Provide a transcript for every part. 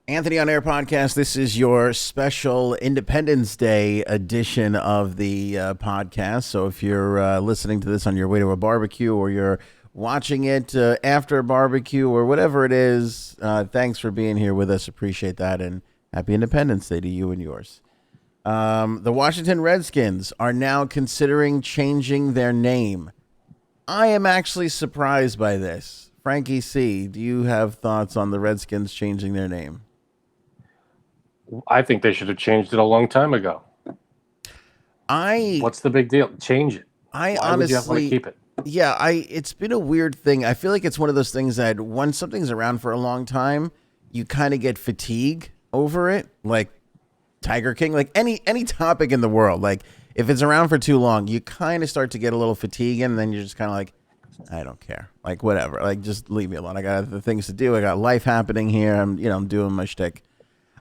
Anthony on Air podcast. This is your special Independence Day edition of the podcast. So if you're listening to this on your way to a barbecue or you're watching it after a barbecue or whatever it is, thanks for being here with us. Appreciate that. And happy Independence Day to you and yours. The Washington Redskins are now considering changing their name. I am actually surprised by this. Frankie C., do you have thoughts on the Redskins changing their name? I think they should have changed it a long time ago. What's the big deal? Change it. Why honestly would you want to keep it? Yeah, it's been a weird thing. I feel like it's one of those things that once something's around for a long time, you kind of get fatigue over it. Like Tiger King, like any topic in the world. Like if it's around for too long, you kind of start to get a little fatigue, and then you're just kind of like, I don't care. Like whatever. Like just leave me alone. I got other things to do. I got life happening here. I'm doing my shtick.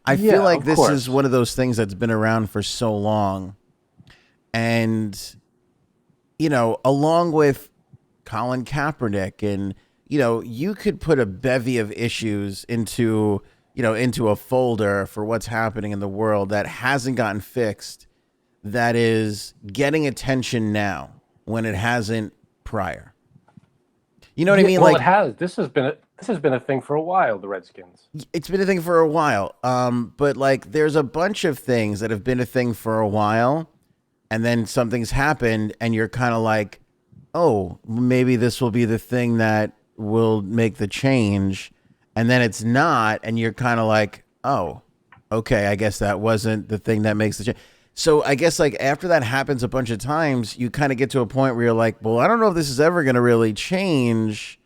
I feel like this is one of those things that's been around for so long. And, along with Colin Kaepernick and, you could put a bevy of issues into a folder for what's happening in the world that hasn't gotten fixed, that is getting attention now when it hasn't prior. You know what I mean? Well, it has. This has been a thing for a while, the Redskins. It's been a thing for a while. But like there's a bunch of things that have been a thing for a while, and then something's happened and you're kind of like, oh, maybe this will be the thing that will make the change. And then it's not, and you're kind of like, oh, okay, I guess that wasn't the thing that makes the change. So I guess like after that happens a bunch of times, you kind of get to a point where you're like, well, I don't know if this is ever going to really change.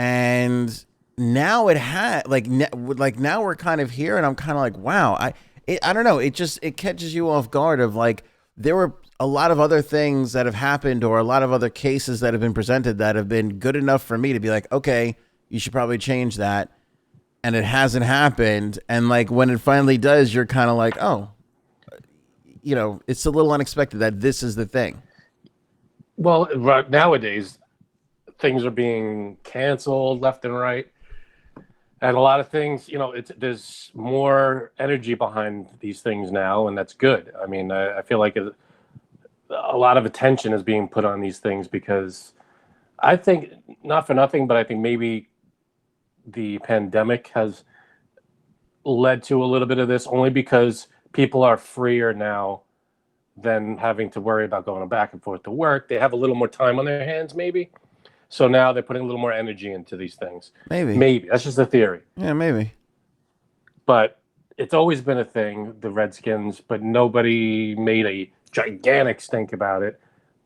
And now it had like now we're kind of here, and I'm kind of like, wow, I don't know. It catches you off guard of like, there were a lot of other things that have happened or a lot of other cases that have been presented that have been good enough for me to be like, okay, you should probably change that. And it hasn't happened. And like when it finally does, you're kind of like, oh, it's a little unexpected that this is the thing. Well, nowadays, things are being canceled left and right. And a lot of things, there's more energy behind these things now, and that's good. I mean, I feel like a lot of attention is being put on these things because I think, not for nothing, but I think maybe the pandemic has led to a little bit of this, only because people are freer now than having to worry about going back and forth to work. They have a little more time on their hands, maybe. So now they're putting a little more energy into these things. Maybe. That's just a theory. Yeah, maybe. But it's always been a thing, the Redskins, but nobody made a gigantic stink about it.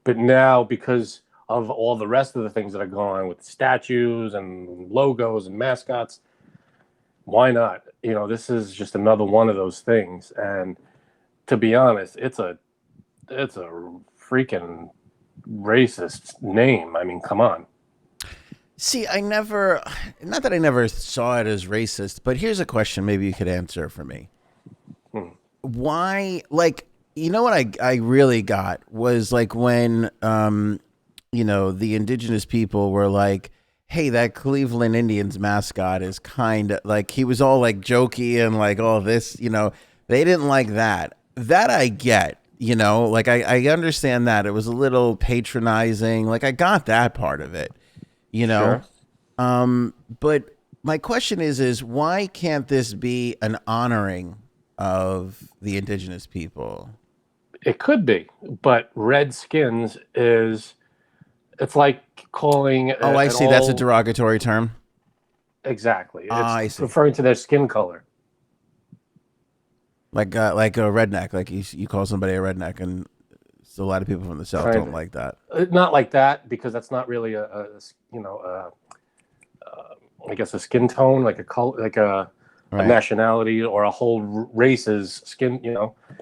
But now, because of all the rest of the things that are going on with statues and logos and mascots, why not? This is just another one of those things. And to be honest, it's a freaking racist name. I mean, come on. See, not that I never saw it as racist, but here's a question maybe you could answer for me. Why, like, what I really got was like when, the indigenous people were like, hey, that Cleveland Indians mascot is kind of like, he was all like jokey and like all this, they didn't like that. That I get, like I understand that it was a little patronizing. Like I got that part of it, Sure. But my question is why can't this be an honoring of the indigenous people? It could be, but Redskins it's like calling. I see. That's a derogatory term. Exactly. I see. Referring to their skin color. Like a redneck, like you call somebody a redneck, and so a lot of people from the South don't like that. Not like that, because that's not really I guess a skin tone, like a color, like a nationality or a whole race's skin.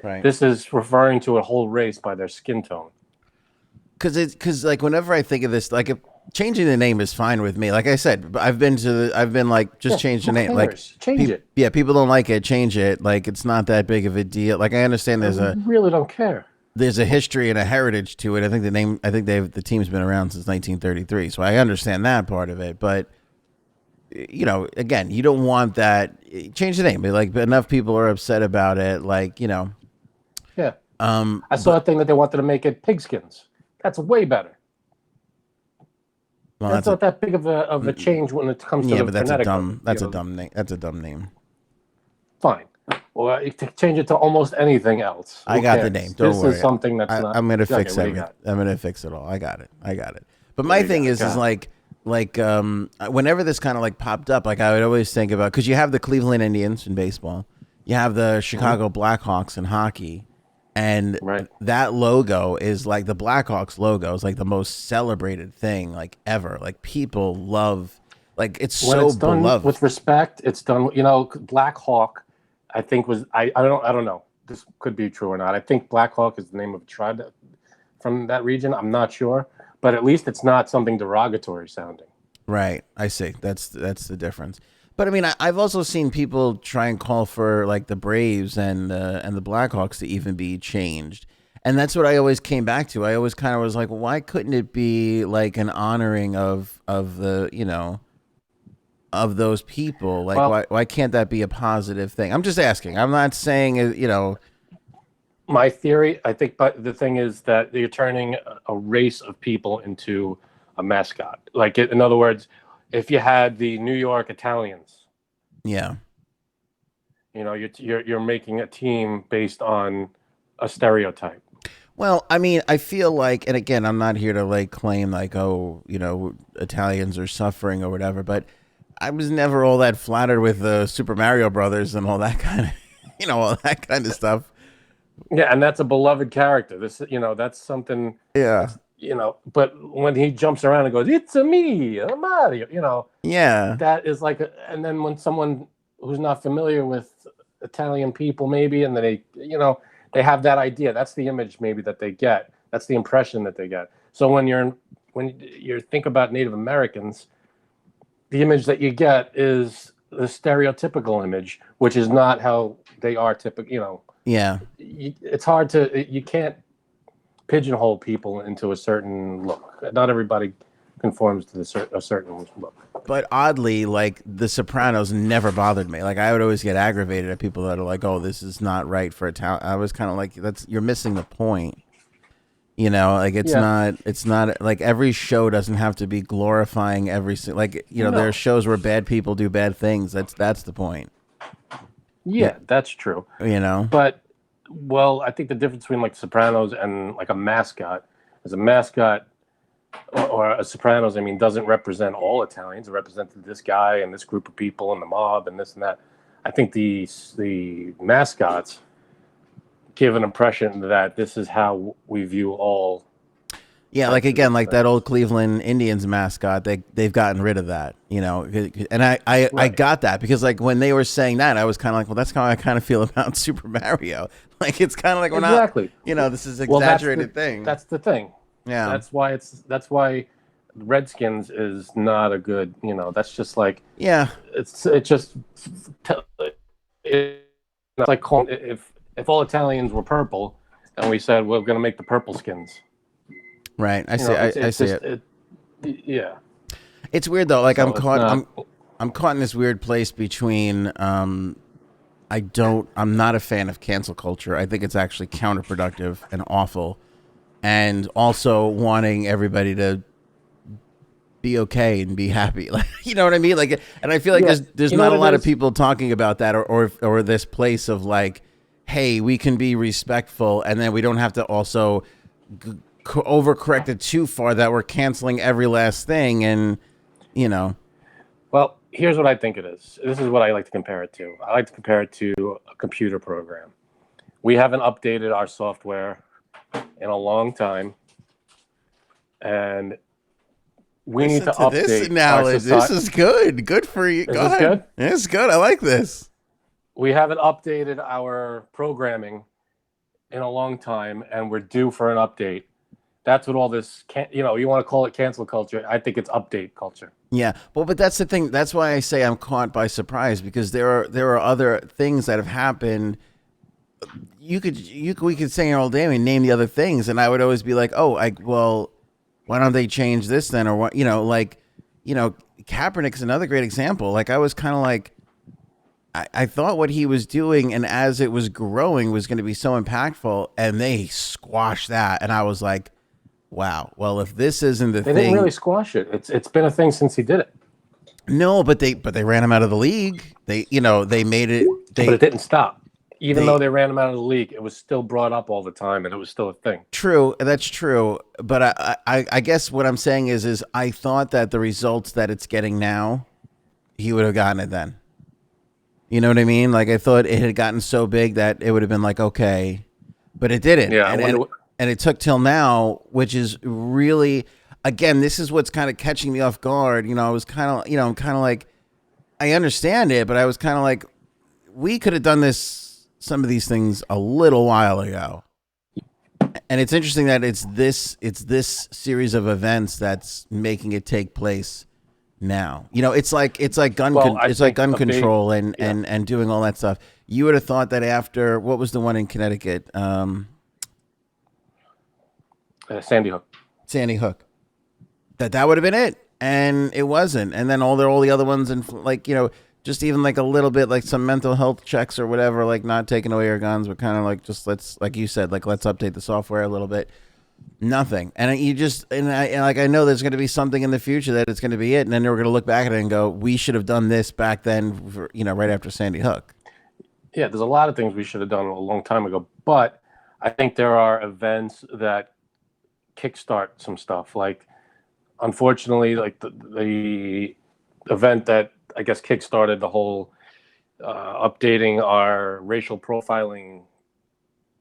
Right. This is referring to a whole race by their skin tone. Because like whenever I think of this, like changing the name is fine with me. Like I said, I've been like, just change the name. Like change it. Yeah, people don't like it. Change it. Like it's not that big of a deal. Like I understand I really don't care. There's a history and a heritage to it. I think the team's been around since 1933, so I understand that part of it. But again, you don't want that. change the name. Like enough people are upset about it. Like Yeah. I saw a thing that they wanted to make it pigskins. That's way better. Well, That's not that big of a change when it comes to the but phonetic. that's a dumb name. That's a dumb name. Fine. Well, you can change it to almost anything else. I Who got cares? the name. Don't This worry. is something that's not. I'm gonna fix Okay, what do you everything. got? I'm gonna fix it all. I got it. But my thing is God. like whenever this kind of like popped up, like I would always think about, because you have the Cleveland Indians in baseball, you have the Chicago Blackhawks in hockey, and Right. that logo is like the Blackhawks logo is like the most celebrated thing like ever. Like people love, like it's When so it's done beloved. with respect, it's done. Black Hawk, I think was I don't know. This could be true or not. I think Black Hawk is the name of a tribe from that region. I'm not sure, but at least it's not something derogatory sounding. Right. I see. That's the difference. But I mean, I've also seen people try and call for like the Braves and the Blackhawks to even be changed, and that's what I always came back to. I always kind of was like, why couldn't it be like an honoring of the of those people? Like, Well, why can't that be a positive thing? I'm just asking. I'm not saying my theory, I think, but the thing is that you're turning a race of people into a mascot. Like, in other words, if you had the New York Italians, yeah. you're making a team based on a stereotype. Well, I mean, I feel like, and again, I'm not here to like claim like, oh, Italians are suffering or whatever, but I was never all that flattered with the Super Mario Brothers and all that kind of, all that kind of stuff. Yeah, and that's a beloved character. That's something. Yeah. But when he jumps around and goes, "It's a me, a Mario," Yeah. that is like, and then when someone who's not familiar with Italian people, maybe, and then they have that idea. That's the image maybe that they get. That's the impression that they get. So when you think about Native Americans, the image that you get is the stereotypical image, which is not how they are typical. Yeah. It's hard you can't pigeonhole people into a certain look. Not everybody conforms to a certain look. But oddly, like The Sopranos never bothered me. Like I would always get aggravated at people that are like, "Oh, this is not right for Italian." I was kind of like, you're missing the point." Like it's not like every show doesn't have to be glorifying no. There are shows where bad people do bad things. That's the point. Yeah, that's true. But I think the difference between like Sopranos and like a mascot is a mascot or a Sopranos, doesn't represent all Italians. It represents this guy and this group of people and the mob and this and that. I think the mascots give an impression that this is how we view all. Yeah, like again, like that old Cleveland Indians mascot, they've gotten rid of that, and I got that because like when they were saying that, I was kind of like, well, that's how I kind of feel about Super Mario. Like it's kind of like we're not, this is exaggerated thing. That's the thing. Yeah, that's why Redskins is not a good. That's just like it's like calling if all Italians were purple, and we said we're going to make the purple skins. Right, I see. I see it. Yeah, it's weird though. Like I'm caught in this weird place between. I'm not a fan of cancel culture. I think it's actually counterproductive and awful, and also wanting everybody to be okay and be happy. Like, you know what I mean? Like, and I feel like there's not a lot of people talking about that or this place of like, hey, we can be respectful, and then we don't have to also overcorrect it too far that we're canceling every last thing. And well, here's what I think it is. This is what I like to compare it to. I like to compare it to a computer program. We haven't updated our software in a long time, and we need to update this analogy. This is good for you. Is this good? It's good. I like this. We haven't updated our programming in a long time, and we're due for an update. That's what all this, you want to call it cancel culture. I think it's update culture. Yeah, well, but that's the thing. That's why I say I'm caught by surprise, because there are other things that have happened. We could say all day and name the other things, and I would always be like, well, why don't they change this then, or what? Kaepernick's another great example. Like I was kind of like, I thought what he was doing and as it was growing was going to be so impactful, and they squashed that. And I was like, wow, well, if this isn't the They didn't really thing, squash it. It's been a thing since he did it, no, but they ran him out of the league. They made it, but it didn't stop. Even though they, they ran him out of the league, it was still brought up all the time, and it was still a thing. true, that's true. But I guess what I'm saying is I thought that the results that it's getting now, he would have gotten it then. You know what I mean? Like I thought it had gotten so big that it would have been like, okay, but it didn't. Yeah, I And wonder. and it took till now, which is really, again, this is what's kind of catching me off guard. I was kind of, I'm kind of like, I understand it, but I was kind of like, we could have done some of these things a little while ago. And it's interesting that it's this series of events that's making it take place now. It's like Well, I it's like think gun a big, control and, yeah, and doing all that stuff. You would have thought that after, what was the one in Connecticut? Sandy Hook. Sandy Hook. That would have been it, and it wasn't. And then all the other ones, and like just even like a little bit like some mental health checks or whatever, like not taking away your guns, but kind of like just let's, like you said, like let's update the software a little bit. Nothing. And you just, I know there's going to be something in the future that it's going to be it, and then we're going to look back at it and go, we should have done this back then, right after Sandy Hook. Yeah, there's a lot of things we should have done a long time ago, but I think there are events that kickstart some stuff. Like, unfortunately, like the event that I guess kickstarted the whole updating our racial profiling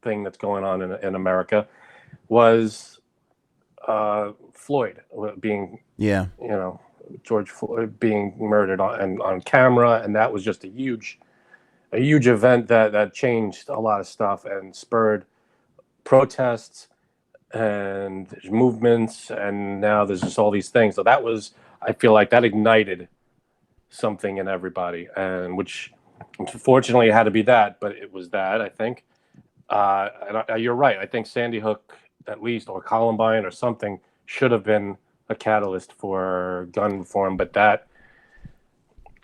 thing that's going on in America was Floyd being, Yeah. George Floyd being murdered on camera, and that was just a huge event that changed a lot of stuff and spurred protests and movements, and now there's just all these things. So I feel like that ignited something in everybody, and which unfortunately it had to be that, but it was that, I think. You're right. I think Sandy Hook, at least, or Columbine or something, should have been a catalyst for gun reform, but that,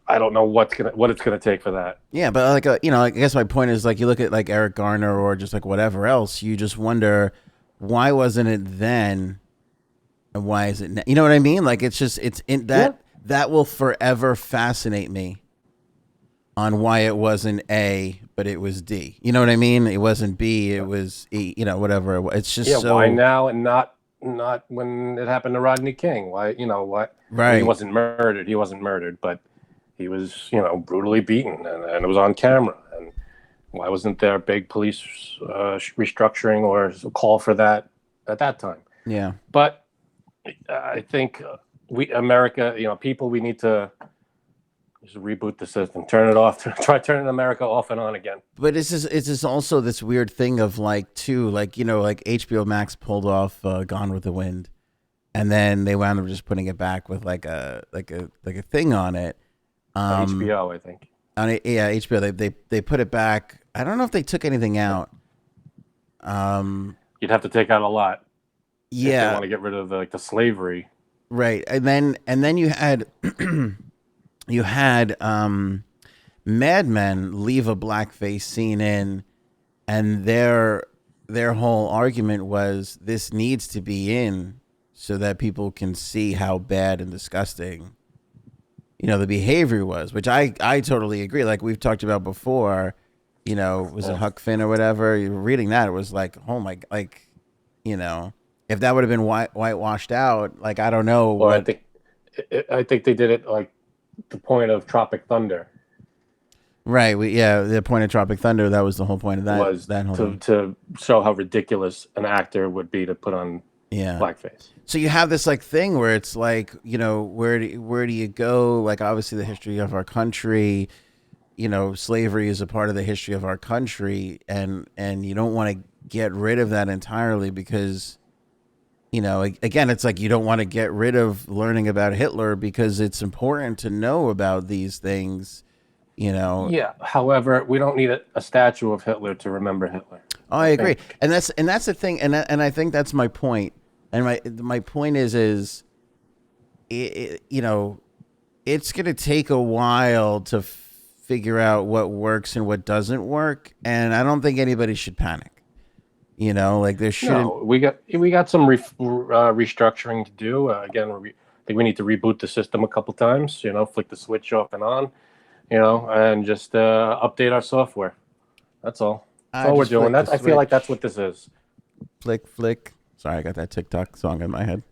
I don't know what it's gonna take for that. Yeah, but like I guess my point is, like, you look at like Eric Garner or just like whatever else, you just wonder, why wasn't it then, and why is it now? You know what I mean? Like it's in that Yeah. that will forever fascinate me on why it wasn't A, but it was D. You know what I mean? It wasn't B, it was E. Whatever it was. It's just Yeah, so why now and not when it happened to Rodney King? Why, what? He right. wasn't murdered. He wasn't murdered, but he was, brutally beaten, and it was on camera. And why wasn't there a big police restructuring or a call for that at that time? Yeah. But I think America, people, we need to just reboot the system, turn it off, try turning America off and on again. But it's just also this weird thing of like, too, like, like HBO Max pulled off Gone with the Wind, and then they wound up just putting it back with like a thing on it. HBO, I think. On it, yeah, HBO. They put it back. I don't know if they took anything out. You'd have to take out a lot if they Yeah, want to get rid of the slavery. right. And then you had you had Mad Men leave a blackface scene in, and their whole argument was this needs to be in so that people can see how bad and disgusting the behavior was, which I totally agree. Like we've talked about before, was it Huck Finn or whatever? You were reading that, it was like, oh my, like, if that would have been whitewashed out, like, I don't know. Or I think they did it like the point of Tropic Thunder Right. The point of Tropic Thunder, that was the whole point of that. was That whole thing. to show how ridiculous an actor would be to put on Yeah. blackface. So you have this like thing where it's like, where do you go? Like, obviously the history of our country, slavery is a part of the history of our country, and you don't want to get rid of that entirely because, again, it's like you don't want to get rid of learning about Hitler because it's important to know about these things, Yeah. However, we don't need a statue of Hitler to remember Hitler. Oh, I agree, think. and that's the thing, and I think that's my point. And my point is it's gonna take a while to figure out what works and what doesn't work, and I don't think anybody should panic. You know, like there shouldn't. No, we got some restructuring to do. Again, I think we need to reboot the system a couple times. Flick the switch off and on. And just update our software. That's all. That's I all we're just doing. flick That's the I feel like that's switch. what this is. Flick, flick. Sorry, I got that TikTok song in my head.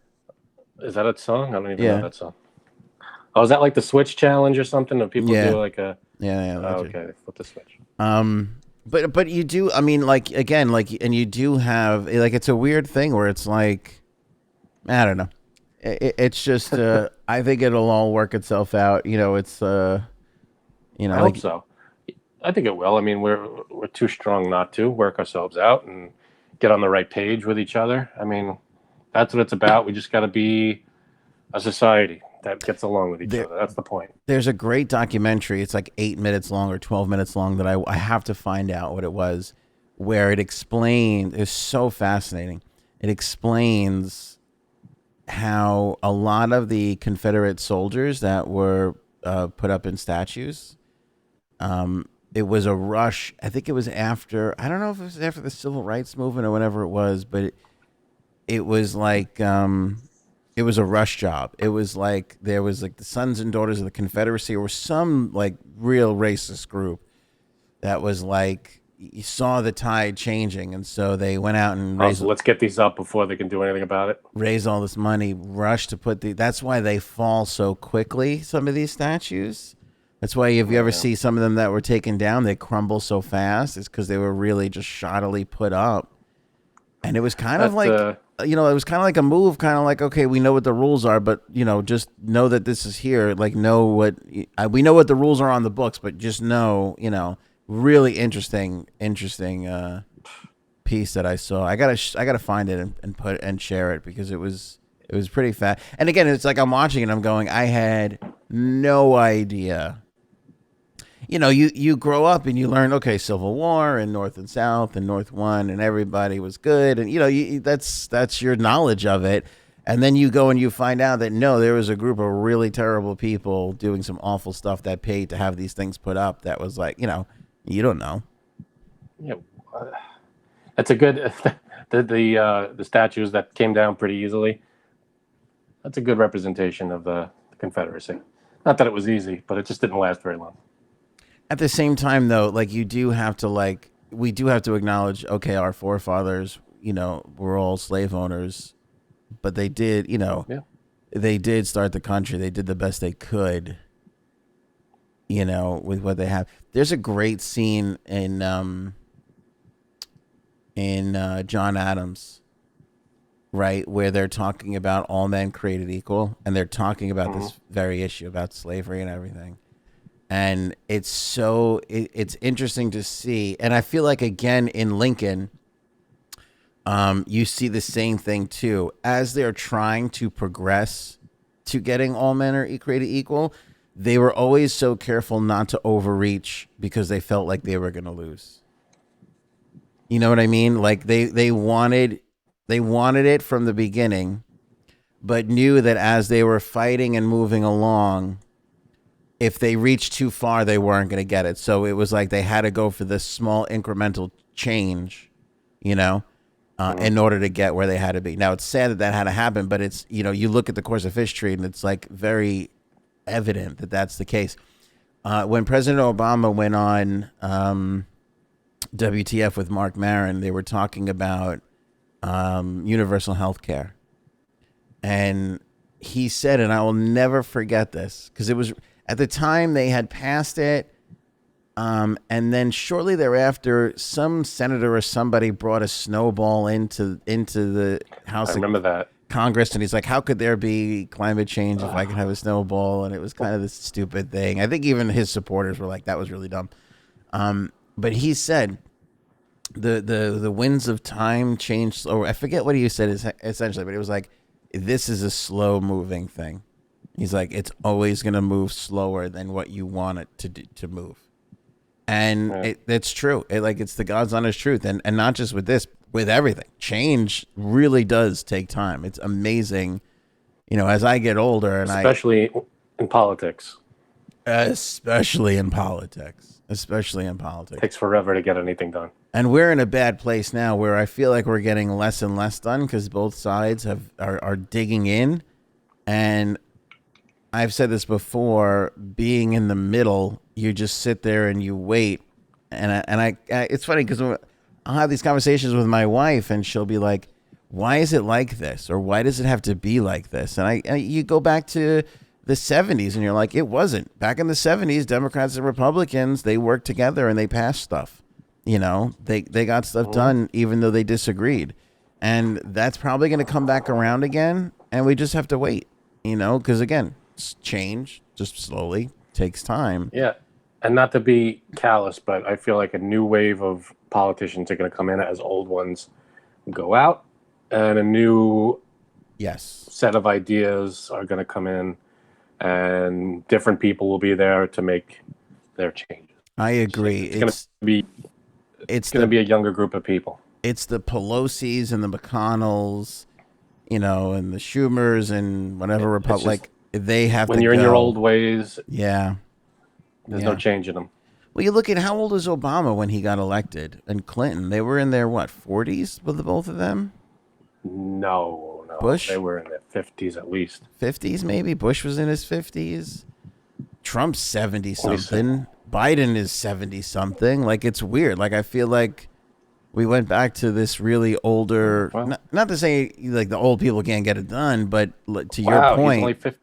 Is that a song? I don't even know Yeah, that song. Oh, is that like the Switch challenge or something? Or people yeah, do like a? yeah. Oh, Legend. okay, flip the switch. But you do. I mean, like again, like, and you do have like it's a weird thing where it's like I don't know. It's just I think it'll all work itself out. It's I hope like so. I think it will. I mean, we're too strong not to work ourselves out and get on the right page with each other. I mean, that's what it's about. We just got to be a society that gets along with each there. other. That's the point. There's a great documentary. It's like 8 minutes long or 12 minutes long that I have to find out what it was, where it explained. It's so fascinating. It explains how a lot of the Confederate soldiers that were put up in statues. It was a rush. I think it was after. I don't know if it was after the Civil Rights Movement or whatever it was, but it was like it was a rush job. It was like there was like the Sons and Daughters of the Confederacy or some like real racist group that was like you saw the tide changing, and so they went out and So let's get these up before they can do anything about it. raise all this money, rush to put the. That's why they fall so quickly. Some of these statues. That's why if you ever Yeah. see some of them that were taken down, they crumble so fast. It's because they were really just shoddily put up. And it was kind of That like, it was kind of like a move, kind of like, okay, we know what the rules are, but, just know that this is here. Like, know what, we know what the rules are on the books, but just know, really interesting piece that I saw. I gotta find it and put and share it because it was pretty fast. And again, it's like I'm watching it, I'm going, I had no idea. You grow up and you learn, okay, Civil War and North and South and North won and everybody was good. And, that's your knowledge of it. And then you go and you find out that, no, there was a group of really terrible people doing some awful stuff that paid to have these things put up. That was like, you don't know. Yeah, that's a good. The statues that came down pretty easily. That's a good representation of the Confederacy. Not that it was easy, but it just didn't last very long. At the same time, though, like you do have to we do have to acknowledge, okay, our forefathers, were all slave owners, but they did, Yeah. they did start the country. They did the best they could, with what they have. There's a great scene in John Adams, right, where they're talking about all men created equal, and they're talking about Mm-hmm. this very issue about slavery and everything. And it's it's interesting to see, and I feel like again in Lincoln, you see the same thing too as they're trying to progress to getting all men are created equal. They were always so careful not to overreach because they felt like they were going to lose. You know what I mean? Like they wanted it from the beginning, but knew that as they were fighting and moving along, if they reached too far, they weren't going to get it. So it was like they had to go for this small incremental change, in order to get where they had to be. Now, it's sad that had to happen, but it's, you look at the course of history and it's like very evident that that's the case. When President Obama went on WTF with Mark Maron, they were talking about universal health care. And he said, and I will never forget this, because it was at the time they had passed it. And then shortly thereafter, some senator or somebody brought a snowball into the House I of remember that. Congress, and he's like, "How could there be climate change if I can have a snowball?" And it was kind of this stupid thing. I think even his supporters were like, "That was really dumb." But he said, "The winds of time change," or I forget what he said essentially, but it was like, "This is a slow moving thing." He's like, "It's always going to move slower than what you want it to move." And Yeah. it's true. It's the God's honest truth. And not just with this, with everything. Change really does take time. It's amazing. As I get older and Especially in politics. especially in politics. Especially in politics. Takes forever to get anything done. And we're in a bad place now where I feel like we're getting less and less done because both sides are digging in. And I've said this before, being in the middle, you just sit there and you wait. And it's funny because I'll have these conversations with my wife and she'll be like, why is it like this? Or why does it have to be like this? And you go back to the 70s and you're like, it wasn't. Back in the 70s, Democrats and Republicans, they worked together and they passed stuff. You know, they got stuff done even though they disagreed. And that's probably going to come back around again. And we just have to wait, you know, because again, change just slowly takes time. Yeah. And not to be callous, but I feel like a new wave of politicians are going to come in as old ones go out, and a new set of ideas are going to come in, and different people will be there to make their changes. I agree. It's going to be a younger group of people. It's the Pelosi's and the McConnells, you know, and the Schumers and whatever Republic. They have when to you're go. In your old ways. Yeah. There's no change in them. Well, you look at how old was Obama when he got elected, and Clinton. They were in their, 40s with the both of them? No. Bush? They were in their 50s at least. 50s maybe? Bush was in his 50s. Trump's 70-something. Biden is 70-something. Like, it's weird. Like, I feel like we went back to this really older... Well, not to say, like, the old people can't get it done, but to your point... He's only 50,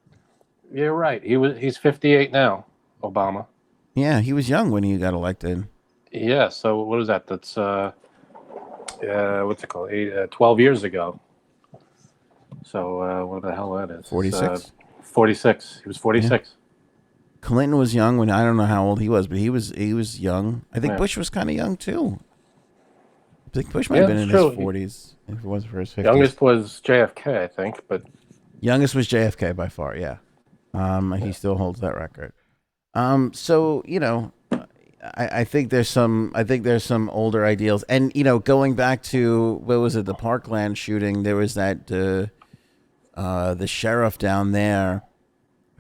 you're right. He's 58 now, Obama. Yeah, he was young when he got elected. Yeah, so what is that? That's, what's it called? 12 years ago. So what the hell that is? 46? 46. He was 46. Yeah. Clinton was young when, I don't know how old he was, but he was young. I think Bush was kind of young, too. I think Bush might have been in his 40s. If it wasn't for his 50s. Youngest was JFK, I think, but... Youngest was JFK by far, yeah. He still holds that record. So, you know, I think there's some older ideals, and you know, going back to what was it, the Parkland shooting? There was that the sheriff down there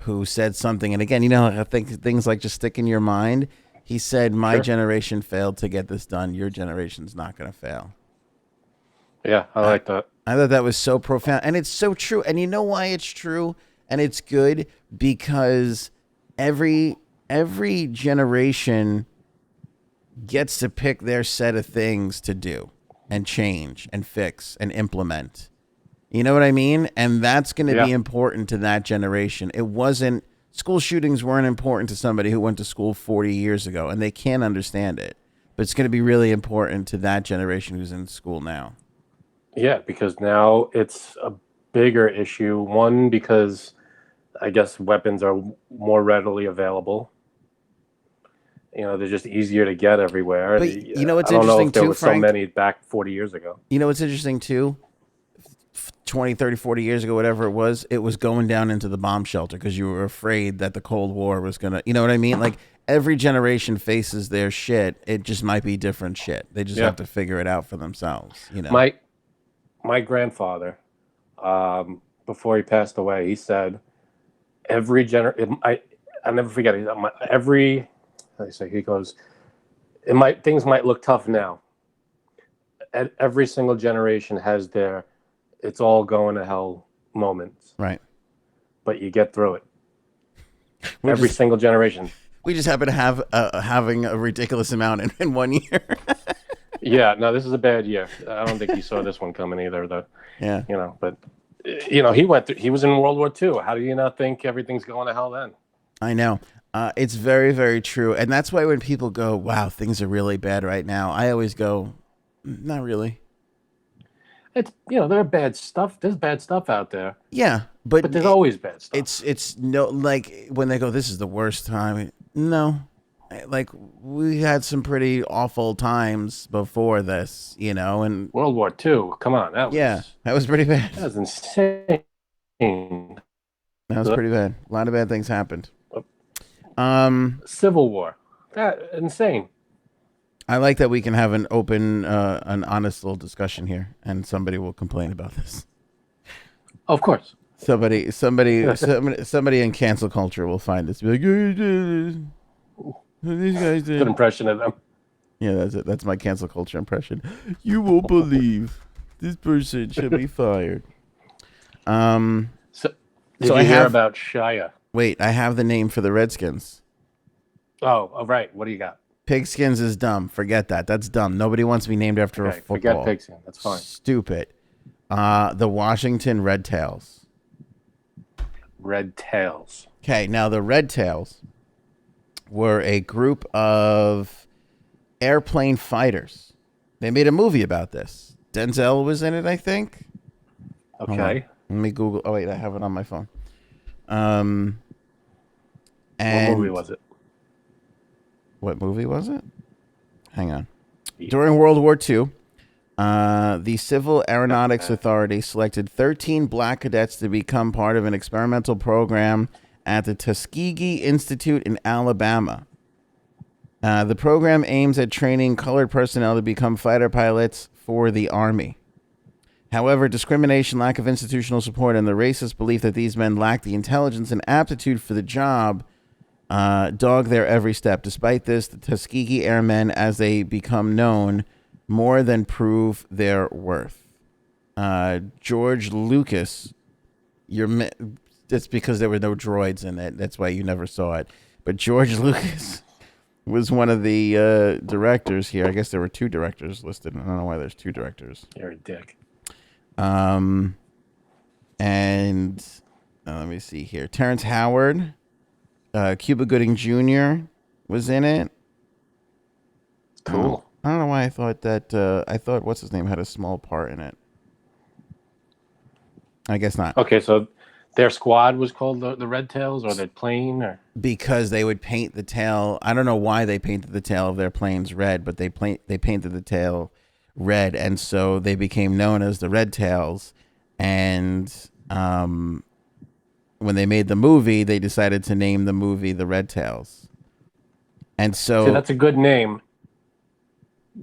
who said something, and again, you know, I think things like just stick in your mind. He said, "My generation failed to get this done. Your generation's not going to fail." Yeah, I like that. I thought that was so profound, and it's so true. And you know why it's true, and it's good because every generation gets to pick their set of things to do and change and fix and implement. You know what I mean? And that's going to be important to that generation. School shootings weren't important to somebody who went to school 40 years ago, and they can't understand it. But it's going to be really important to that generation who's in school now. Yeah, because now it's a bigger issue. One, because I guess weapons are more readily available. You know, they're just easier to get everywhere. But you know what's I don't know interesting if there too, was Frank? so many back 40 years ago. You know what's interesting too? 20, 30, 40 years ago, whatever it was going down into the bomb shelter because you were afraid that the Cold War was going to, you know what I mean? Like every generation faces their shit. It just might be different shit. They just have to figure it out for themselves, you know? My grandfather, before he passed away, he said, every generation, I'll never forget it. He goes, things might look tough now. Every single generation has their, it's all going to hell moments. Right. But you get through it. Every single generation. We just happen to have having a ridiculous amount in 1 year. Yeah, no, this is a bad year. I don't think he saw this one coming either. Yeah. You know, but you know, he was in World War II. How do you not think everything's going to hell then? I know. It's very, very true. And that's why when people go, wow, things are really bad right now, I always go, not really. It's, you know, there's bad stuff out there. Yeah, but there's always bad stuff. It's no, like when they go, this is the worst time. No, like we had some pretty awful times before this, you know, and World War II. Come on, that was pretty bad. That was insane. That was pretty bad. A lot of bad things happened. Civil War. That insane. I like that we can have an open, an honest little discussion here, and somebody will complain about this. Of course. somebody in cancel culture will find this. Be like, these guys Good did. impression of them. Yeah, that's it. That's my cancel culture impression. You won't believe this person should be fired. So, did So you I hear have. about Shia? Wait, I have the name for the Redskins. Oh, right. What do you got? Pigskins is dumb. Forget that. That's dumb. Nobody wants to be named after a Okay, forget football. Pigskin. That's fine. Stupid. The Washington Red Tails. Red Tails. Okay, now the Red Tails were a group of airplane fighters. They made a movie about this. Denzel was in it, I think. Okay. Let me Google. Oh wait, I have it on my phone. What movie was it? What movie was it? Hang on. During World War II, the Civil Aeronautics Authority selected 13 black cadets to become part of an experimental program at the Tuskegee Institute in Alabama. The program aims at training colored personnel to become fighter pilots for the Army. However, discrimination, lack of institutional support, and the racist belief that these men lack the intelligence and aptitude for the job dog their every step. Despite this, the Tuskegee Airmen, as they become known, more than prove their worth. George Lucas, that's because there were no droids in it. That's why you never saw it. But George Lucas was one of the directors here. I guess there were two directors listed. I don't know why there's two directors. You're a dick. And let me see here. Terrence Howard, Cuba Gooding Jr. was in it. Cool. I don't know why I thought that. I thought what's his name had a small part in it. I guess not. Okay, so their squad was called the Red Tails, or their plane, or Because they would paint the tail. I don't know why they painted the tail of their planes red, but they painted the tail red, and so they became known as the Red Tails. And when they made the movie, they decided to name the movie The Red Tails. And so, see, that's a good name.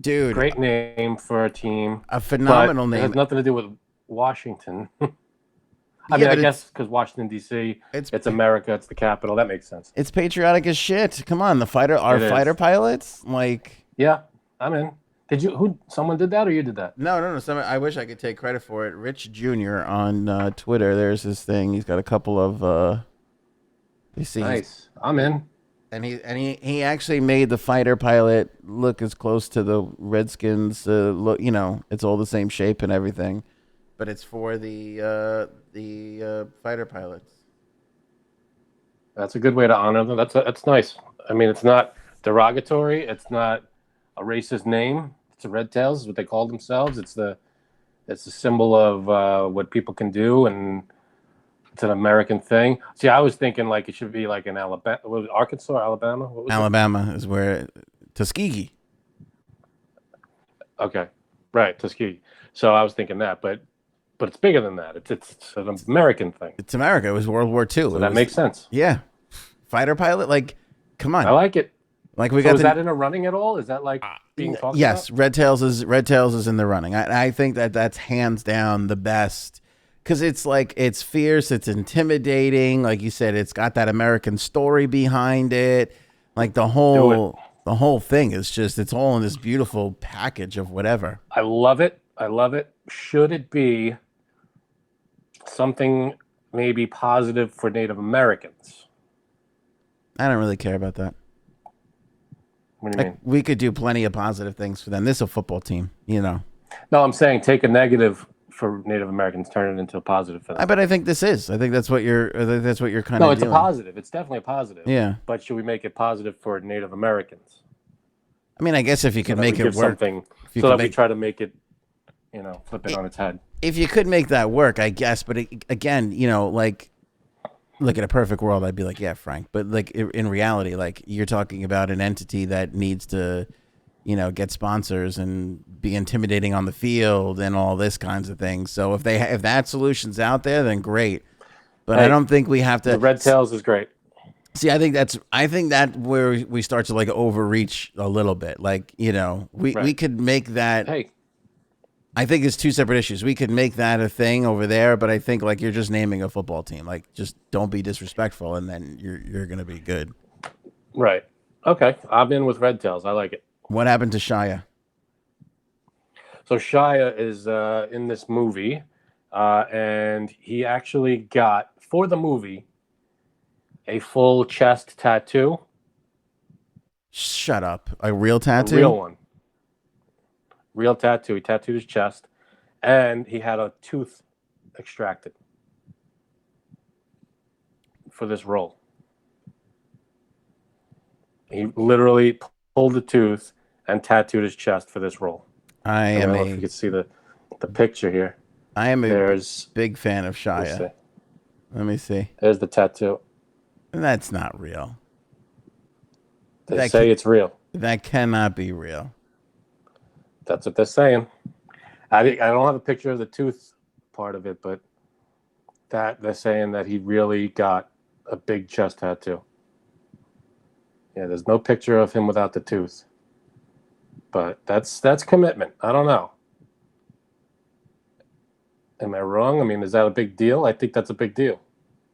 Dude, Great name for a team. a phenomenal It name. has nothing to do with Washington. I mean, I guess because Washington D.C. It's America. It's the capital. That makes sense. It's patriotic as shit. Come on, our fighter pilots. Like, yeah, I'm in. Did you? Someone did that, or you did that? No. I wish I could take credit for it. Rich Jr. on Twitter. There's his thing. He's got a couple of. Nice. I'm in. And he actually made the fighter pilot look as close to the Redskins. Look, it's all the same shape and everything, but it's for the fighter pilots. That's a good way to honor them. That's nice. I mean, it's not derogatory. It's not a racist name. It's the Red Tails, is what they call themselves. It's a symbol of what people can do, and it's an American thing. See, I was thinking like it should be like in Alabama. What was it, Arkansas or Alabama? What was Alabama is where Tuskegee. Okay, right, Tuskegee. So I was thinking that, but it's bigger than that. It's an American thing. It's America. It was World War II. So that makes sense. Yeah, fighter pilot. Like, come on. I like it. Like we so got. Is that in a running at all? Is that like being talked yes, about? Red Tails is in the running. I think that's hands down the best. Because it's like, it's fierce, it's intimidating. Like you said, it's got that American story behind it. Like the whole thing is just, it's all in this beautiful package of whatever. I love it. Should it be something maybe positive for Native Americans? I don't really care about that. What do you mean? We could do plenty of positive things for them. This is a football team, No, I'm saying take a negative for Native Americans, turn it into a positive for them. But I think this is. I think that's what you're kind of. No, it's a positive. It's definitely a positive. Yeah. But should we make it positive for Native Americans? I mean, I guess if you could make it work, something, so that we try to make it, flip it on its head. If you could make that work, I guess. But again, like, look at a perfect world, I'd be like, yeah, Frank. But like in reality, like you're talking about an entity that needs to, get sponsors and be intimidating on the field and all this kinds of things. So if that solution's out there, then great. But I don't think we have to. The Red Tails is great. See, I think that where we start to like overreach a little bit. Like, we could make that. Hey, I think it's two separate issues. We could make that a thing over there, but I think like you're just naming a football team. Like just don't be disrespectful, and then you're gonna be good. Right. Okay. I'm in with Red Tails. I like it. What happened to Shia? So Shia is in this movie, and he actually got for the movie a full chest tattoo, Shut up. A real a tattoo? real one, real tattoo. He tattooed his chest, and he had a tooth extracted for this role. He literally pulled the tooth and tattooed his chest for this role. I don't know if you can see the picture here. I am a There's big fan of Shia. Let me see. There's the tattoo. That's not real. They say it's real. That cannot be real. That's what they're saying. I don't have a picture of the tooth part of it, but that they're saying that he really got a big chest tattoo. Yeah, there's no picture of him without the tooth. But that's commitment. I don't know. Am I wrong? I mean, is that a big deal? I think that's a big deal.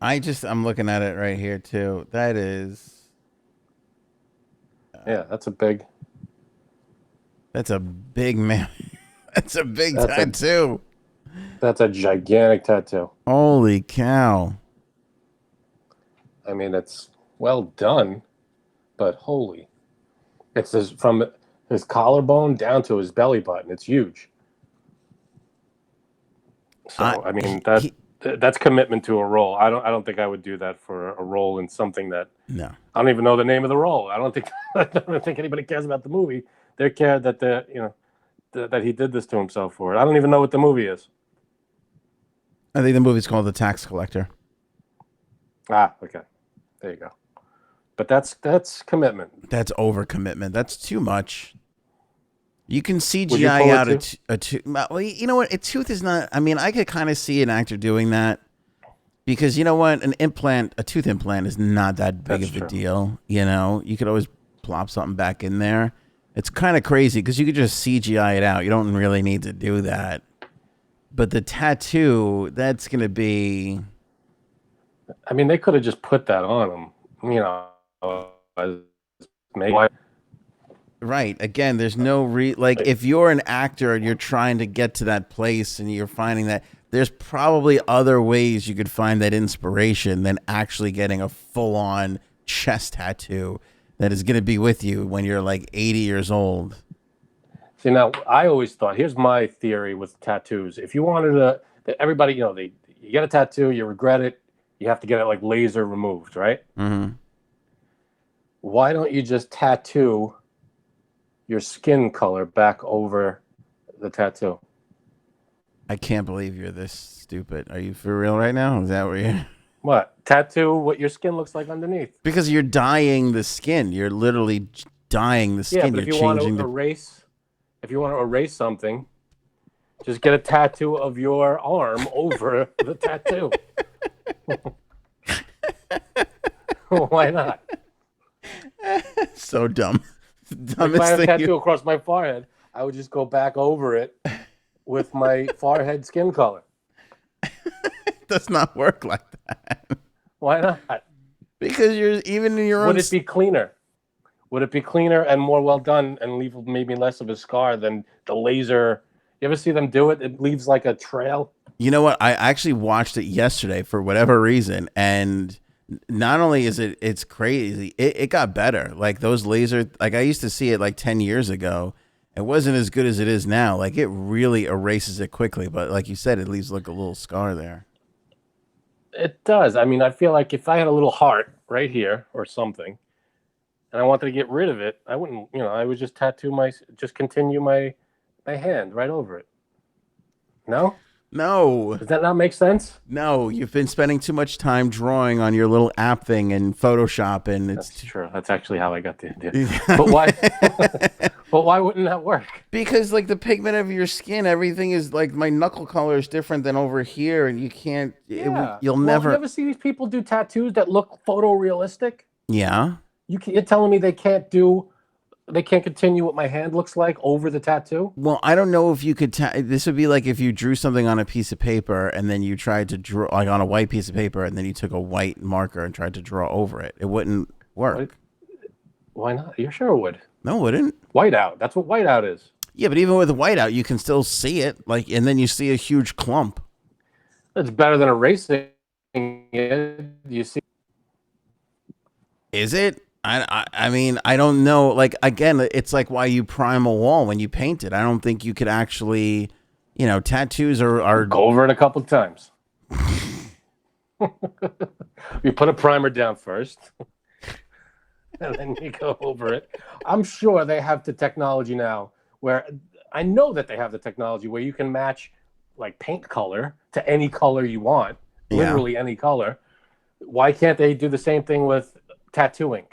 I'm looking at it right here too. That is. Yeah, that's a big. That's a big man. That's a big tattoo. That's a gigantic tattoo. Holy cow. I mean, it's well done, but holy. It's from his collarbone down to his belly button. It's huge. So I mean that's commitment to a role. I don't think I would do that for a role in something that no. I don't even know the name of the role. I don't think anybody cares about the movie. They care that that he did this to himself for it. I don't even know what the movie is. I think the movie's called The Tax Collector. Ah, okay. There you go. But that's commitment. That's overcommitment. That's too much. You can CGI out a tooth. Well, you know what? A tooth is not. I mean, I could kind of see an actor doing that because you know what? A tooth implant is not that big of a deal. You know, you could always plop something back in there. It's kind of crazy because you could just CGI it out. You don't really need to do that. But the tattoo, that's going to be. I mean, they could have just put that on him. You know, maybe. Right. Again, there's no if you're an actor and you're trying to get to that place and you're finding that there's probably other ways you could find that inspiration than actually getting a full-on chest tattoo that is going to be with you when you're like 80 years old. See, now I always thought, here's my theory with tattoos. If you wanted everybody, you know, you get a tattoo, you regret it, you have to get it like laser removed, right? Mm-hmm. Why don't you just tattoo your skin color back over the tattoo? I can't believe you're this stupid. Are you for real right now? Is that what you're... What? Tattoo what your skin looks like underneath. Because you're dyeing the skin. You're literally dyeing the skin. Yeah, but if you want to erase something, just get a tattoo of your arm over the tattoo. Why not? So dumb. If I had a tattoo across my forehead, I would just go back over it with my forehead skin color. It does not work like that. Why not? Because you're even in your own. Would it be cleaner? Would it be cleaner and more well done and leave maybe less of a scar than the laser? You ever see them do it? It leaves like a trail. You know what? I actually watched it yesterday for whatever reason, and not only is it's crazy, it got better. Like those laser, like I used to see it like 10 years ago. It wasn't as good as it is now. Like it really erases it quickly, but like you said, it leaves like a little scar there. It does. I mean, I feel like if I had a little heart right here or something, and I wanted to get rid of it, I wouldn't, I would just continue my hand right over it. No? No. Does that not make sense? No, you've been spending too much time drawing on your little app thing and Photoshop, and that's true. That's actually how I got the idea. But why? But why wouldn't that work? Because like the pigment of your skin, everything is like my knuckle color is different than over here, and you can't. Yeah. You'll never. You ever see these people do tattoos that look photorealistic? Yeah. You're telling me they can't do they can't continue what my hand looks like over the tattoo. Well, I don't know if you could. This would be like if you drew something on a piece of paper and then you tried to draw, like on a white piece of paper, and then you took a white marker and tried to draw over it. It wouldn't work. Why not? You're sure it would. No, it wouldn't. Whiteout. That's what whiteout is. Yeah, but even with whiteout, you can still see it. Like, and then you see a huge clump. It's better than erasing it. You see. Is it? I mean, I don't know. Like, again, it's like why you prime a wall when you paint it. I don't think you could actually, tattoos are Go over it a couple of times. You put a primer down first, and then you go over it. I'm sure they have the technology now where I know that they have the technology where you can match like paint color to any color you want, literally any color. Why can't they do the same thing with tattoo ink?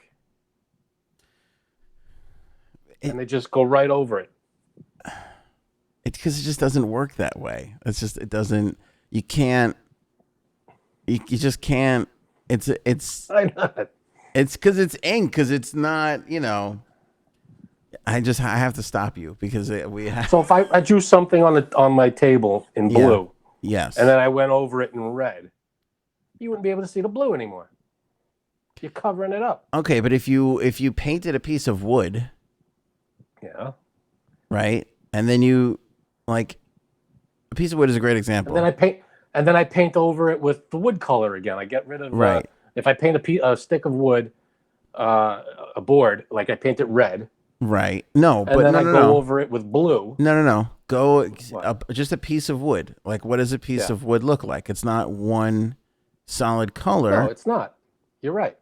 And they just go right over it. It's because it just doesn't work that way. It's just, it doesn't, you can't, you just can't, Why not? it's because it's ink, because it's not, I have to stop you because we have. So if I drew something on my table in blue, yes, and then I went over it in red, you wouldn't be able to see the blue anymore. You're covering it up. Okay, but if you painted a piece of wood, Yeah. right, and then you like a piece of wood is a great example. And then I paint over it with the wood color again. I get rid of right. If I paint a stick of wood, a board, like I paint it red. Right. No, and but then no, I no, go no. over it with blue. No. Go just a piece of wood. Like, what does a piece of wood look like? It's not one solid color. No, it's not. You're right.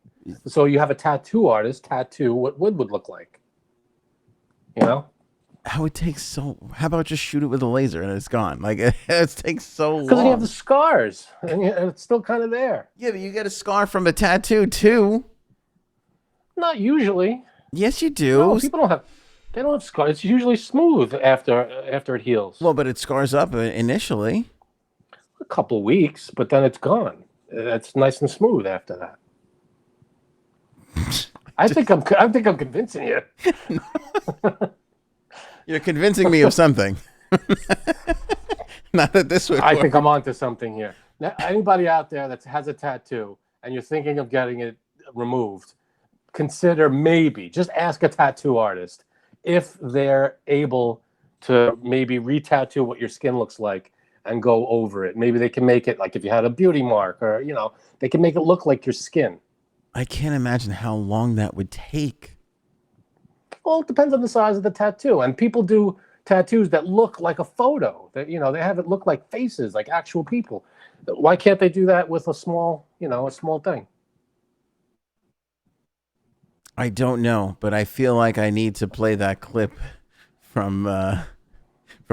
So you have a tattoo artist tattoo what wood would look like. How it takes so. How about just shoot it with a laser and it's gone? Like it takes so long. Because then you have the scars and it's still kind of there. Yeah, but you get a scar from a tattoo too. Not usually. Yes, you do. No, people don't have. They don't have scars. It's usually smooth after it heals. Well, but it scars up initially. A couple of weeks, but then it's gone. It's nice and smooth after that. I think I'm convincing you. You're convincing me of something. Not that this would. I think I'm onto something here. Now, anybody out there that has a tattoo and you're thinking of getting it removed, consider just ask a tattoo artist if they're able to maybe re-tattoo what your skin looks like and go over it. Maybe they can make it like if you had a beauty mark or, they can make it look like your skin. I can't imagine how long that would take. Well, it depends on the size of the tattoo. And people do tattoos that look like a photo. That they have it look like faces, like actual people. Why can't they do that with a small thing? I don't know, but I feel like I need to play that clip from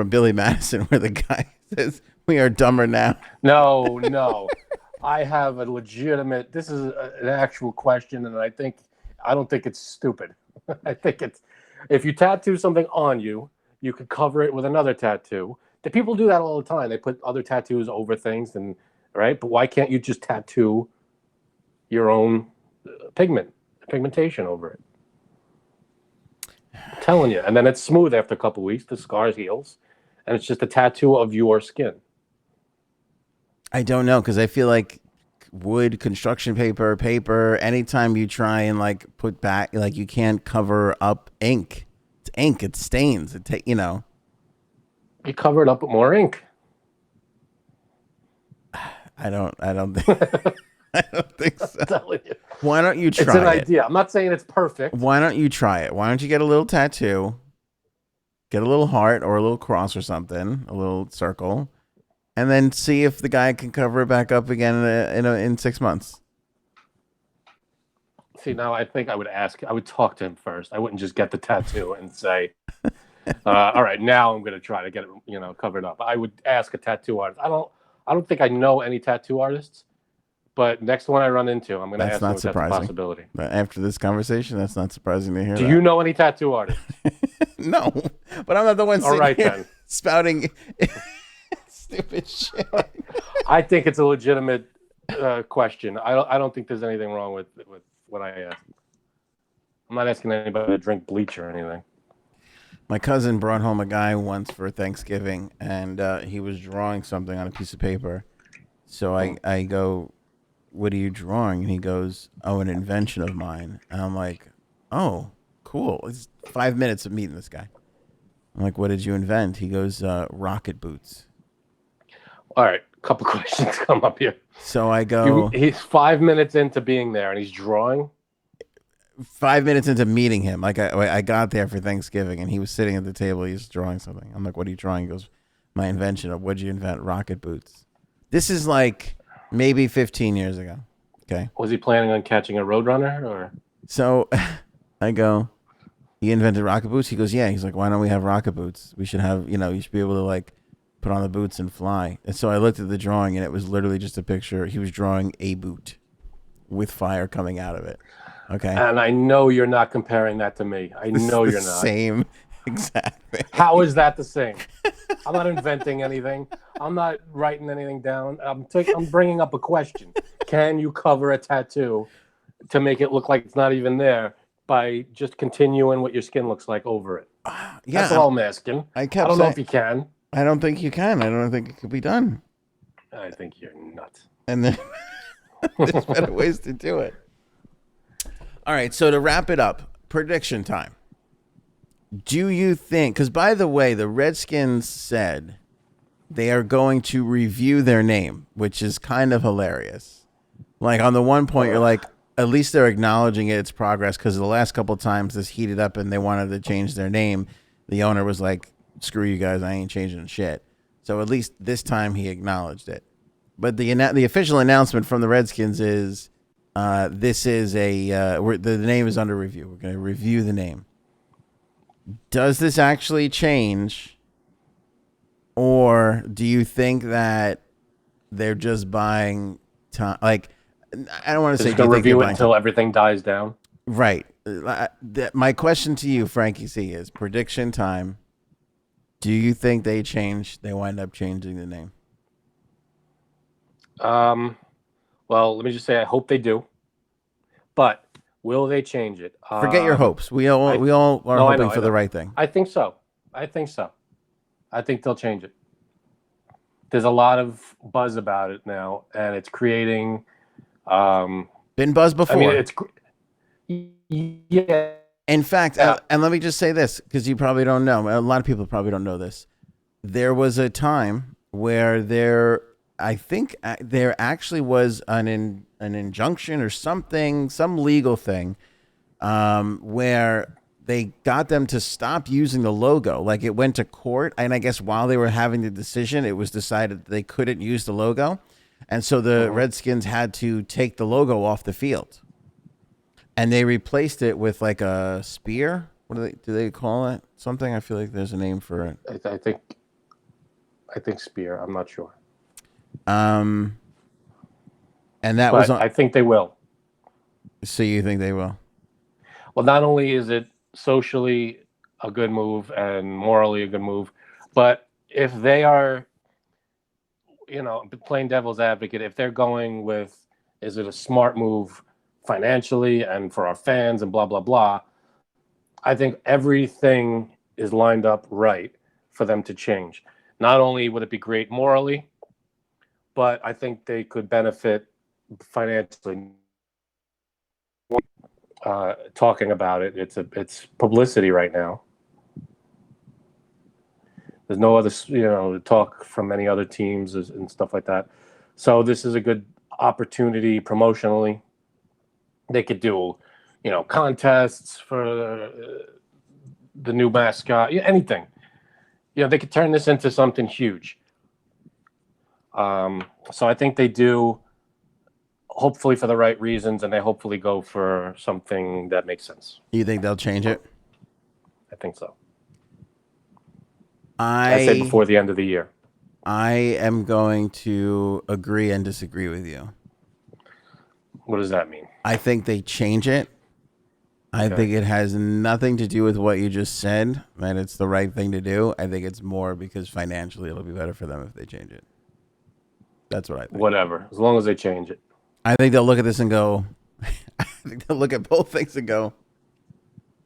Billy Madison where the guy says, "We are dumber now." No. I have a legitimate. This is an actual question, and I don't think it's stupid. I think it's if you tattoo something on you, you could cover it with another tattoo. The people do that all the time. They put other tattoos over things, right? But why can't you just tattoo your own pigmentation over it? I'm telling you. And then it's smooth after a couple of weeks. The scars heals, and it's just a tattoo of your skin. I don't know, because I feel like wood, construction paper, anytime you try and like put back, like you can't cover up ink. It's ink. It stains. You cover it up with more ink. I don't think. I don't think so. I'm telling you. Why don't you try it? It's an idea. I'm not saying it's perfect. Why don't you try it? Why don't you get a little tattoo, get a little heart or a little cross or something, a little circle, and then see if the guy can cover it back up again in 6 months. See, now I think I would talk to him first. I wouldn't just get the tattoo and say, all right, now I'm going to try to get it, covered up. I would ask a tattoo artist. I don't think I know any tattoo artists, but next one I run into, I'm going to ask them if that's a possibility. But after this conversation, that's not surprising to hear. Do you know any tattoo artists? No, but I'm not the one sitting here then. spouting stupid shit. I think it's a legitimate question. I don't think there's anything wrong with what I asked. I'm not asking anybody to drink bleach or anything. My cousin brought home a guy once for Thanksgiving, and he was drawing something on a piece of paper. So I go, "What are you drawing?" And he goes, "Oh, an invention of mine." And I'm like, "Oh, cool." It's 5 minutes of meeting this guy. I'm like, "What did you invent?" He goes, "Rocket boots." All right, a couple questions come up here. So I go, He's 5 minutes into being there, and he's drawing. 5 minutes into meeting him, like I got there for Thanksgiving, and he was sitting at the table. He was drawing something. I'm like, "What are you drawing?" He goes, "My invention of what'd you invent? Rocket boots." This is like maybe 15 years ago. Okay. Was he planning on catching a roadrunner or? So I go, "He invented rocket boots?" He goes, "Yeah." He's like, "Why don't we have rocket boots? We should have, you should be able to like put on the boots and fly." And so I looked at the drawing, and it was literally just a picture. He was drawing a boot with fire coming out of it. Okay. And I know you're not comparing that to me. I know you're not. Same exact thing. How is that the same? I'm not inventing anything. I'm not writing anything down. I'm bringing up a question. Can you cover a tattoo to make it look like it's not even there by just continuing what your skin looks like over it? Yeah, that's all I'm asking. I don't know if you can. I don't think you can. I don't think it could be done. I think you're nuts. And then there's better ways to do it. All right, so to wrap it up, prediction time. Do you think, because by the way, the Redskins said they are going to review their name, which is kind of hilarious. Like on the one point, you're like, at least they're acknowledging its progress, because the last couple of times this heated up and they wanted to change their name, the owner was like, "Screw you guys, I ain't changing shit." So at least this time he acknowledged it. But the official announcement from the Redskins is, this is the name is under review. We're going to review the name. Does this actually change, or do you think that they're just buying time? Like, I don't want to say going to review it until everything dies down. Right. My question to you, Frankie C, is prediction time. Do you think they wind up changing the name? Well, let me just say, I hope they do. But will they change it? Forget your hopes. We all are hoping for the right thing. I think so. I think they'll change it. There's a lot of buzz about it now, and it's creating. Been buzz before. I mean, yeah. In fact, and let me just say this, because you probably don't know. A lot of people probably don't know this. There was a time where I think there actually was an injunction or something, some legal thing, where they got them to stop using the logo. Like it went to court, and I guess while they were having the decision, it was decided that they couldn't use the logo, and so the Redskins had to take the logo off the field, and they replaced it with like a spear. What do they call it? Something. I feel like there's a name for it. I think spear. I'm not sure. And that was. I think they will. So you think they will? Well, not only is it socially a good move and morally a good move, but if they are, playing devil's advocate, if they're going with, is it a smart move financially and for our fans and blah, blah, blah, I think everything is lined up right for them to change. Not only would it be great morally, but I think they could benefit financially. Talking about it, it's publicity right now. There's no other, talk from any other teams and stuff like that. So this is a good opportunity promotionally. They could do, contests for the new mascot, anything. They could turn this into something huge. So I think they do, hopefully for the right reasons, and they hopefully go for something that makes sense. You think they'll change it? I think so. I say before the end of the year. I am going to agree and disagree with you. What does that mean? I think they change it. I think it has nothing to do with what you just said, that it's the right thing to do. I think it's more because financially it'll be better for them if they change it. That's what I think. Whatever, as long as they change it. I think they'll look at this and go, I think they'll look at both things and go,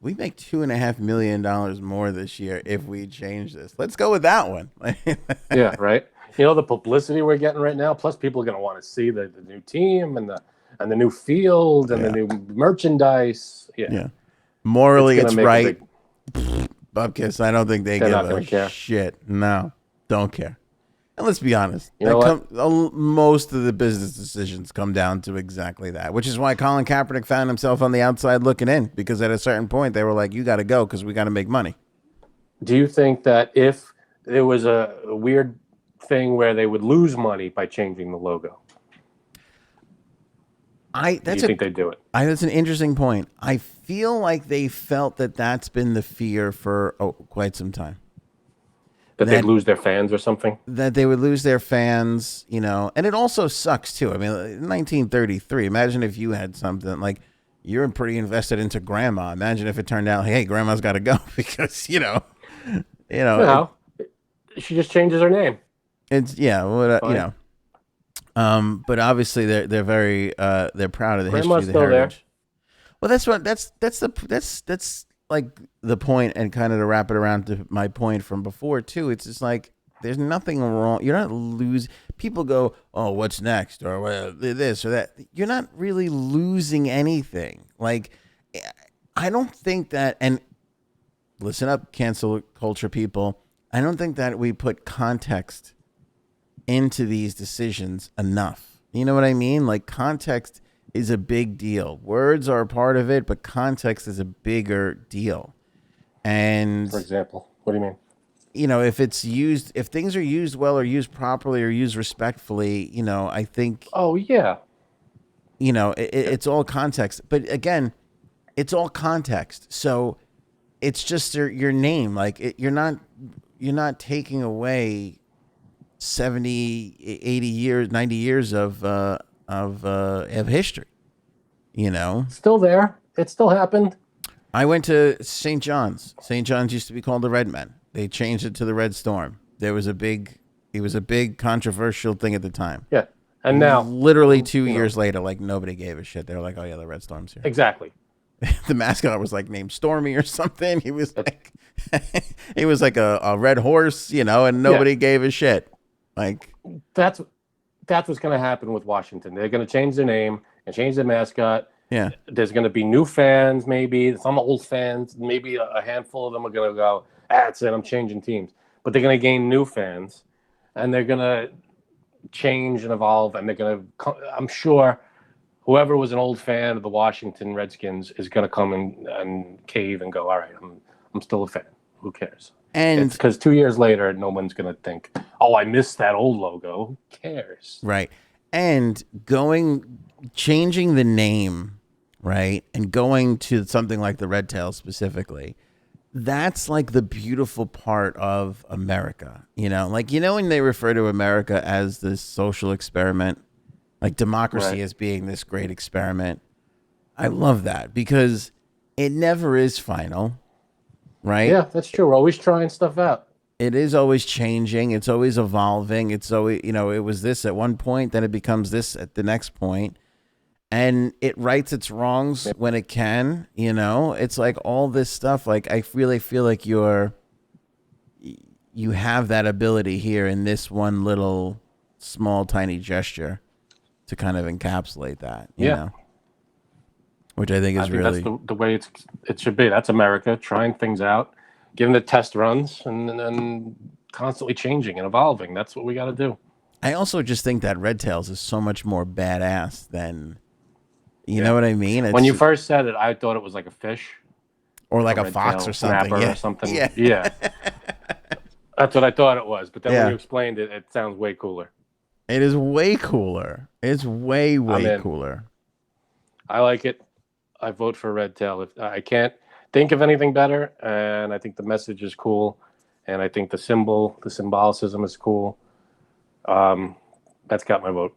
we make $2.5 million more this year if we change this. Let's go with that one. Yeah, right. You know the publicity we're getting right now. Plus, people are going to want to see the new team and the new field and the Yeah. new merchandise. Yeah, Yeah. it's Morally, going to it's make a right. big. Bupkis, I don't think they They're give not going a to care. shit. No, don't care. And let's be honest, You know what? most of the business decisions come down to exactly that, which is why Colin Kaepernick found himself on the outside looking in, because at a certain point they were like, you got to go because we got to make money. Do you think that if there was a weird thing where they would lose money by changing the logo, do you think they'd do it? That's an interesting point. I feel like they felt that that's been the fear for quite some time. That they'd lose their fans or something? That they would lose their fans, and it also sucks too. I mean, in 1933, imagine if you had something like you're pretty invested into grandma. Imagine if it turned out, hey, grandma's got to go because, No, she just changes her name. it's, but obviously they're very, they're proud of the Grandma's history, the still heritage. Well, that's like the point, and kind of to wrap it around to my point from before too. It's just like there's nothing wrong. You're not losing. People go, oh, what's next, or this or that. You're not really losing anything. Like, I don't think that. And listen up, cancel culture people. I don't think that we put context into these decisions enough. You know what I mean? Like, context is a big deal. Words are a part of it, but context is a bigger deal. And For example, what do you mean? if things are used well or used properly or used respectfully, I think, Oh yeah, it's all context. But again, it's all context. So it's just your name. Like, you're not taking away 70, 80 years, 90 years of history, still there. It still happened. I went to St. John's. St. John's used to be called the Red Men. They changed it to the Red Storm. It was a big controversial thing at the time. Yeah, and now literally 2 years later, like, nobody gave a shit. They were like, oh yeah, the Red Storm's here. Exactly. The mascot was like named Stormy or something. He was like, he was like a red horse, and nobody gave a shit. Like, that's what's going to happen with Washington. They're going to change their name and change their mascot. yeah, There's going to be new fans, maybe some old fans, maybe a handful of them are going to go, that's it, I'm changing teams. But they're going to gain new fans, and they're going to change and evolve, and they're going to, I'm sure, whoever was an old fan of the Washington Redskins is going to come and cave and go, all right, I'm still a fan. Who cares? and Because 2 years later, no one's going to think, oh, I missed that old logo. Who cares? right, and changing the name, right, and going to something like the Red Tail specifically. That's like the beautiful part of America, like, when they refer to America as this social experiment, like democracy Right. as being this great experiment. I love that because it never is final, right? Yeah, that's true. We're always trying stuff out. It is always changing. It's always evolving. It's always, it was this at one point, then it becomes this at the next point. And it rights its wrongs when it can, It's like all this stuff. Like, I really feel like you have that ability here in this one little small tiny gesture to kind of encapsulate that, you know, which I think is really, that's the way it should be. That's America, trying things out, giving it test runs, and constantly changing and evolving. That's what we got to do. I also just think that Red Tails is so much more badass than, you know what I mean? When you first said it, I thought it was like a fish or like a red fox tail or something. snapper Yeah. or something. Yeah. Yeah. That's what I thought it was. But then Yeah. when you explained it, it sounds way cooler. It is way cooler. It's way in. cooler. I like it. I vote for Red Tail. If I can't think of anything better, and I think the message is cool, and I think the symbolicism is cool. That's got my vote.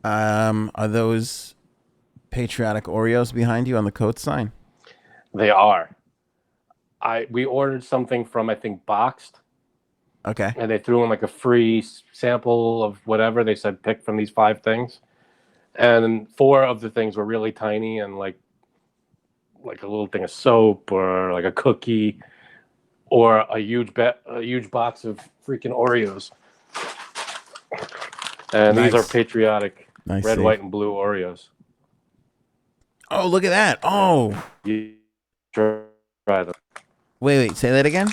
Are those patriotic Oreos behind you on the coat sign? They are. We ordered something from, I think, Boxed, Okay. and they threw in like a free sample of whatever. They said pick from these 5 things, and 4 of the things were really tiny and like like a little thing of soap or like a cookie or a huge box of freaking Oreos. And these are Nice. patriotic Nice red, save. white, and blue Oreos. Oh, look at that. Oh. You try them. Wait. Say that again?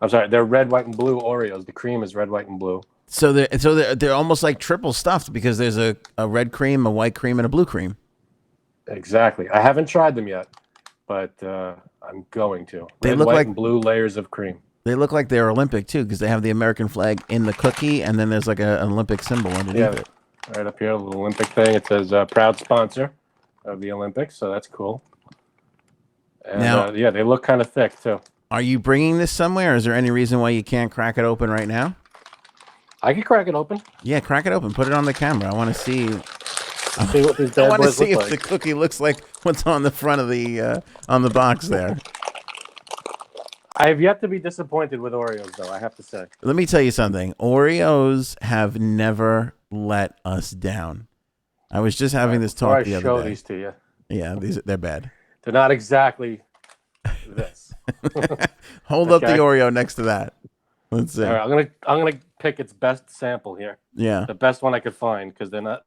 I'm sorry, they're red, white, and blue Oreos. The cream is red, white, and blue. So they're almost like triple stuffed because there's a red cream, a white cream, and a blue cream. Exactly. I haven't tried them yet, but I'm going to. They Red, look white, like- and blue layers of cream. They look like they're Olympic too because they have the American flag in the cookie, and then there's like an Olympic symbol underneath it. Right up here, a little Olympic thing. It says proud sponsor of the Olympics, so that's cool. And Now- yeah, they look kind of thick too. Are you bringing this somewhere? Is there any reason why you can't crack it open right now? I could crack it open. Yeah, crack it open. Put it on the camera. I want to see. See what these I bad want to boys see look if like. the cookie looks like what's on the front of the on the box there. I have yet to be disappointed with Oreos, though, I have to say. Let me tell you something. Oreos have never let us down. I was just having this Before talk the I other show day. these to you, Yeah, they're bad. they're not exactly this. Hold up the Okay. Oreo next to that. Let's see. All right, I'm gonna pick its best sample here, Yeah. the best one I could find, because they're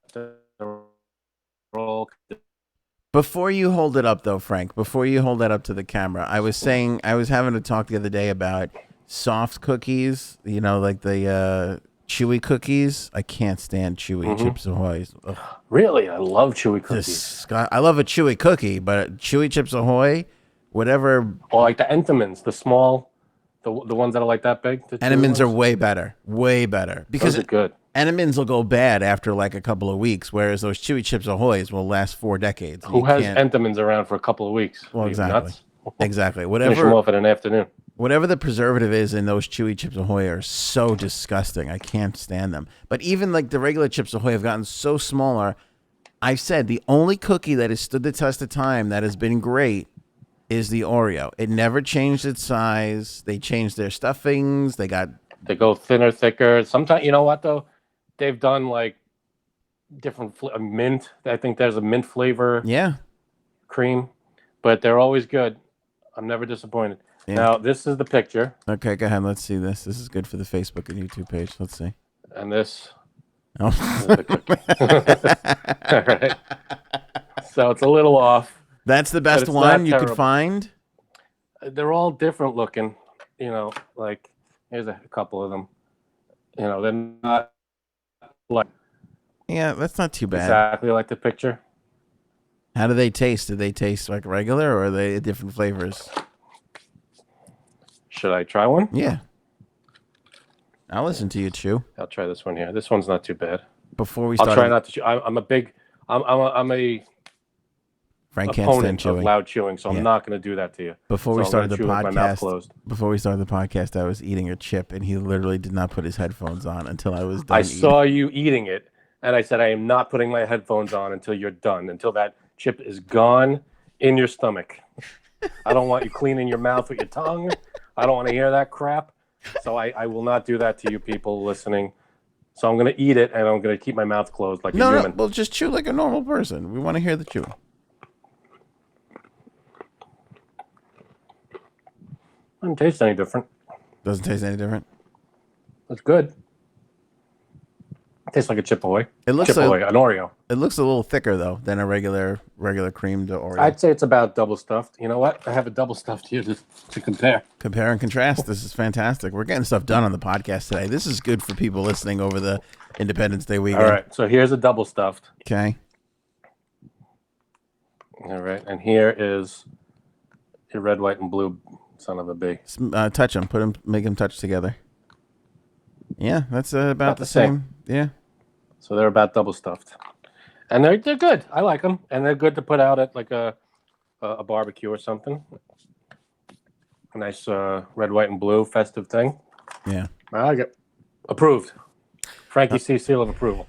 all. Before you hold it up, though, Frank, before you hold that up to the camera, I was having a talk the other day about soft cookies, you know, like the chewy cookies. I can't stand chewy Chips Ahoy. Ugh, Really, I love chewy cookies. I love a chewy cookie, but chewy Chips Ahoy, whatever. Or like the Entenmann's, the small, the ones that are like that big. The chewy Entenmann's are ones. way better because Those are good. Entenmann's will go bad after like a couple of weeks, whereas those chewy Chips Ahoys will last 4 decades. Who You has can't- Entenmann's around for a couple of weeks? Well, Are you exactly. nuts? Exactly. Finish them off in an afternoon. Whatever the preservative is in those chewy Chips Ahoy are so disgusting. I can't stand them. But even like the regular Chips Ahoy have gotten so smaller. I've said the only cookie that has stood the test of time that has been great is the Oreo. It never changed its size. They changed their stuffings. They They go thinner, thicker. Sometimes, you know what though? They've done like different mint. I think there's a mint flavor cream, but they're always good. I'm never disappointed. Yeah. Now this is the picture, Okay, go ahead. Let's see this. This is good for the Facebook and YouTube page. Let's see. and this. Oh. Is the cookie. All right. So it's a little off. That's the best it's one not you could terrible. find. They're all different looking. You know, like here's a couple of them. You know, they're not like Yeah, that's not too bad. exactly like the picture. How do they taste? Do they taste like regular or are they different flavors? Should I try one? Yeah. I'll listen to you chew. I'll try this one here. This one's not too bad. Before we I'll start, try not to chew. I'm a Frank can't stand opponent of chewing. loud chewing, so Yeah. I'm not going to do that to you. Before So we I'm started gonna the chew with my mouth podcast, closed. I was eating a chip, and he literally did not put his headphones on until I was done. I eating. saw you eating it, and I said I am not putting my headphones on until you're done, until that chip is gone in your stomach. I don't want you cleaning your mouth with your tongue. I don't want to hear that crap. So I will not do that to you people listening. So I'm going to eat it, and I'm going to keep my mouth closed like a No, human. well, just chew like a normal person. We want to hear the chewing. Doesn't taste any different. Doesn't taste any different. It's good. Tastes like a Chip Ahoy. It looks Chip like Ahoy, an Oreo. it looks a little thicker though than a regular creamed Oreo. I'd say it's about double stuffed. You know what? I have a double stuffed here to compare. Compare and contrast. This is fantastic. We're getting stuff done on the podcast today. This is good for people listening over the Independence Day weekend. All right. So here's a double stuffed. Okay. All right. And here is your red, white, and blue son of a b. Touch them. Put them. Make them touch together. Yeah, that's about the same. Yeah. So they're about double stuffed, and they're good. I like them, and they're good to put out at like a barbecue or something. A nice red, white, and blue festive thing. Yeah. I like it. Approved. Frankie C. seal of approval.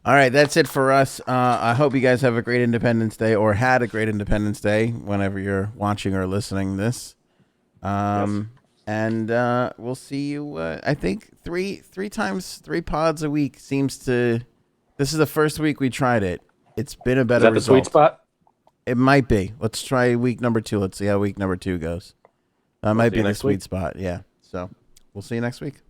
All right, that's it for us. I hope you guys have a great Independence Day or had a great Independence Day whenever you're watching or listening this. Yes. And we'll see you. I think three pods a week seems to. This is the first week we tried it. It's been a better Is that the result. sweet spot? It might be. Let's try week number 2. Let's see how week number 2 goes. That might see be you the next sweet week. spot. Yeah. So we'll see you next week.